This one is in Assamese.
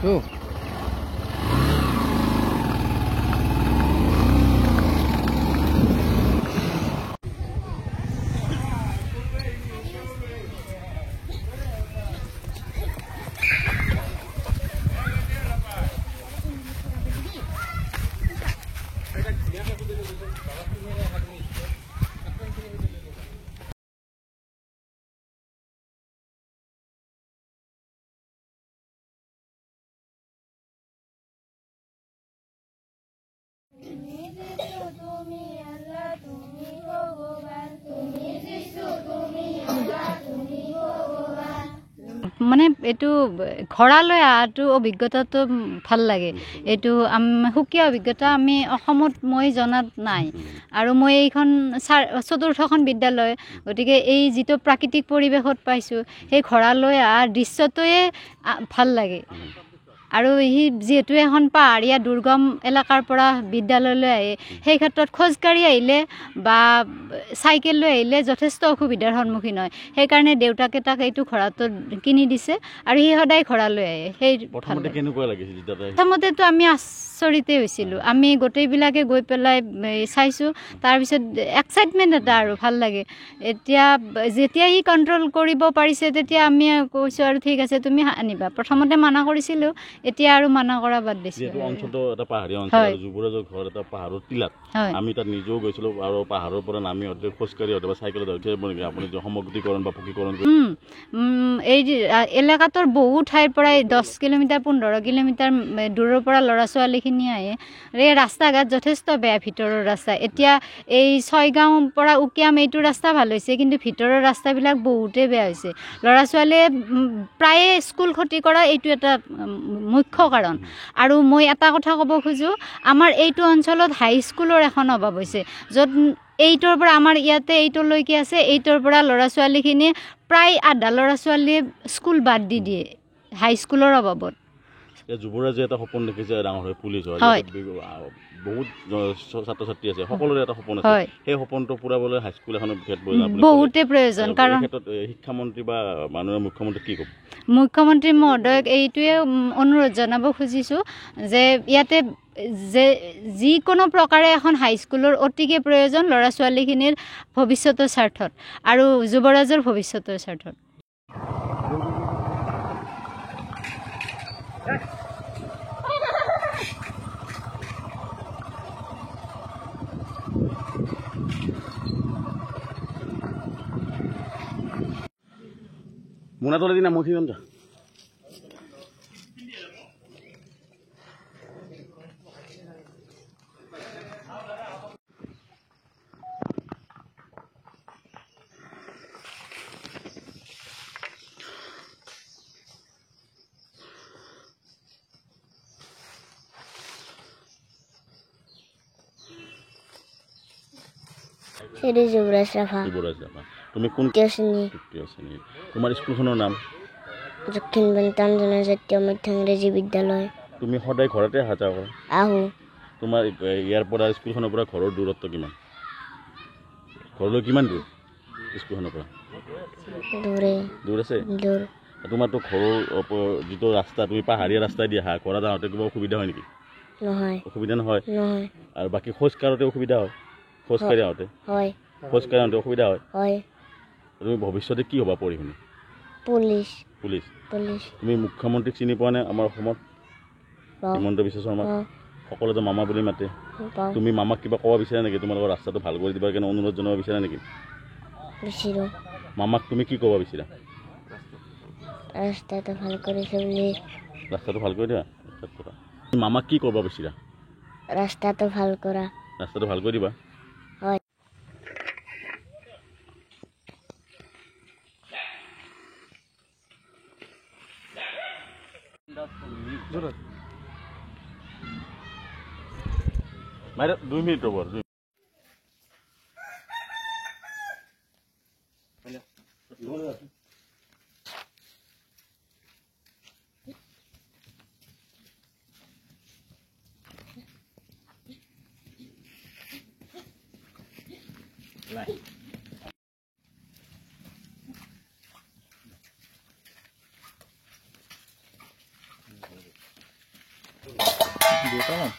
Cool. মানে এইটো ঘৰালৈ আহাটো অভিজ্ঞতাটো ভাল লাগে এইটো সুকীয়া অভিজ্ঞতা আমি অসমত মই জনাত নাই আৰু মই এইখন চতুৰ্থখন বিদ্যালয় গতিকে এই যিটো প্ৰাকৃতিক পৰিৱেশত পাইছোঁ সেই ঘৰালৈ অহাৰ দৃশ্যটোৱে ভাল লাগে আৰু যিহেতু এখন পাহাৰীয়া দুৰ্গম এলেকাৰ পৰা বিদ্যালয়লৈ আহে সেই ক্ষেত্ৰত খোজকাঢ়ি আহিলে বা চাইকেল লৈ আহিলে যথেষ্ট অসুবিধাৰ সন্মুখীন হয় সেইকাৰণে দেউতাকে তাক এইটো ঘোঁৰাটো কিনি দিছে আৰু সি সদায় ঘোঁৰালৈ আহে সেই প্ৰথমতেতো আমি আচৰিতে হৈছিলোঁ আমি গোটেইবিলাকে গৈ পেলাই চাইছোঁ তাৰপিছত এক্সাইটমেণ্ট এটা আৰু ভাল লাগে এতিয়া যেতিয়া সি কণ্ট্ৰল কৰিব পাৰিছে তেতিয়া আমি কৈছোঁ আৰু ঠিক আছে তুমি আনিবা প্ৰথমতে মানা কৰিছিলোঁ এতিয়া আৰু মানা কৰা বাদ দিছে যেটো অঞ্চলটো এটা পাহাৰীয়া অঞ্চল আৰু যুৱৰাজৰ ঘৰ এটা পাহাৰৰ টিলাত আমি তাত নিজেও গৈছিলোঁ আৰু পাহাৰৰ পৰা নামি অতে খোজকাঢ়ি অথবা চাইকেলত উঠি আপুনি যে সমগ্ৰীকৰণ বা পকীকৰণ এই এলেকাটোৰ বহু ঠাইৰ পৰাই 10 কিলোমিটাৰ 15 কিলোমিটাৰ দূৰৰ পৰা ল'ৰা ছোৱালীখিনি আহে এই ৰাস্তা ঘাট যথেষ্ট বেয়া ভিতৰৰ ৰাস্তা এতিয়া এই ছয়গাঁও পৰা উকিয়াম এইটো ৰাস্তা ভাল হৈছে কিন্তু ভিতৰৰ ৰাস্তাবিলাক বহুতেই বেয়া হৈছে ল'ৰা ছোৱালীয়ে প্ৰায়ে স্কুল ক্ষতি কৰা এইটো এটা মুখ্য কাৰণ আৰু মই এটা কথা ক'ব খোজো আমাৰ এইটো অঞ্চলত হাই স্কুলৰ এখন অভাৱ হৈছে য'ত 8ৰ পৰা আমাৰ ইয়াতে 8লৈকে আছে 8ৰ পৰা ল'ৰা ছোৱালীখিনি প্ৰায় আধা ল'ৰা ছোৱালীয়ে স্কুল বাদ দি দিয়ে হাই স্কুলৰ অভাৱত যুৱৰাজে এটা সপোন দেখিছে ডাঙৰ হৈ পুলিচ হয় বহুত ছাত্ৰ ছাত্ৰী আছে সকলোৰে এটা সপোন আছে সেই সপোনটো পূৰাবলৈ হাই স্কুল এখনৰ বহুতে প্ৰয়োজন কাৰণ শিক্ষামন্ত্ৰী বা মাননীয় মুখ্যমন্ত্ৰী কি ক'ব মুখ্যমন্ত্ৰী মহোদয়ক এইটোৱে অনুৰোধ জনাব খুজিছোঁ যে ইয়াতে যে যিকোনো প্ৰকাৰে এখন হাইস্কুলৰ অতিকে প্ৰয়োজন ল'ৰা ছোৱালীখিনিৰ ভৱিষ্যতৰ স্বাৰ্থত আৰু যুৱৰাজৰ ভৱিষ্যতৰ স্বাৰ্থত মোনা তলে দিনা মুঠি যাম যা যুৱৰাজ ৰাভা তুমি কোন শ্ৰেণী তোমাৰ স্কুলখনৰ নাম দক্ষিণ বেণ্টাম জনজাতীয় মধ্য ইংৰাজী বিদ্যালয় তুমি সদায় ঘৰতে অহা যোৱা কৰা আহোঁ তোমাৰ ইয়াৰ পৰা স্কুলখনৰ পৰা ঘৰৰ দূৰত্ব কিমান ঘৰলৈ কিমান দূৰ স্কুলখনৰ পৰা দূৰ আছে তোমাৰতো ঘৰৰ যিটো ৰাস্তা তুমি পাহাৰীয়া ৰাস্তাই দি আহা ঘৰত যাওঁতে কিবা অসুবিধা হয় নেকি অসুবিধা নহয় আৰু বাকী খোজ কাঢ়োতে অসুবিধা হয় খোজকাঢ়ি আহোঁতে অসুবিধা হয় তুমি ভৱিষ্যতে কি হ'বা পঢ়ি শুনি পুলিচ তুমি মুখ্যমন্ত্ৰীক চিনি পোৱা নে আমাৰ অসমত হিমন্ত বিশ্ব শৰ্মাক সকলোতে মামা বুলি মাতে তুমি মামাক কিবা ক'ব বিচাৰা নেকি তোমালোকৰ ৰাস্তাটো ভাল কৰি দিবৰ কাৰণে অনুৰোধ জনাব বিচাৰা নেকি মামাক তুমি কি ক'ব বিচাৰা ৰাস্তাটো ভাল কৰিছে বুলি ৰাস্তাটো ভাল কৰি দিয়া মামাক কি ক'ব বিচাৰা ৰাস্তাটো ভাল কৰি দিবা হয় মাইৰা 2 মিনিট ৰব দুটামান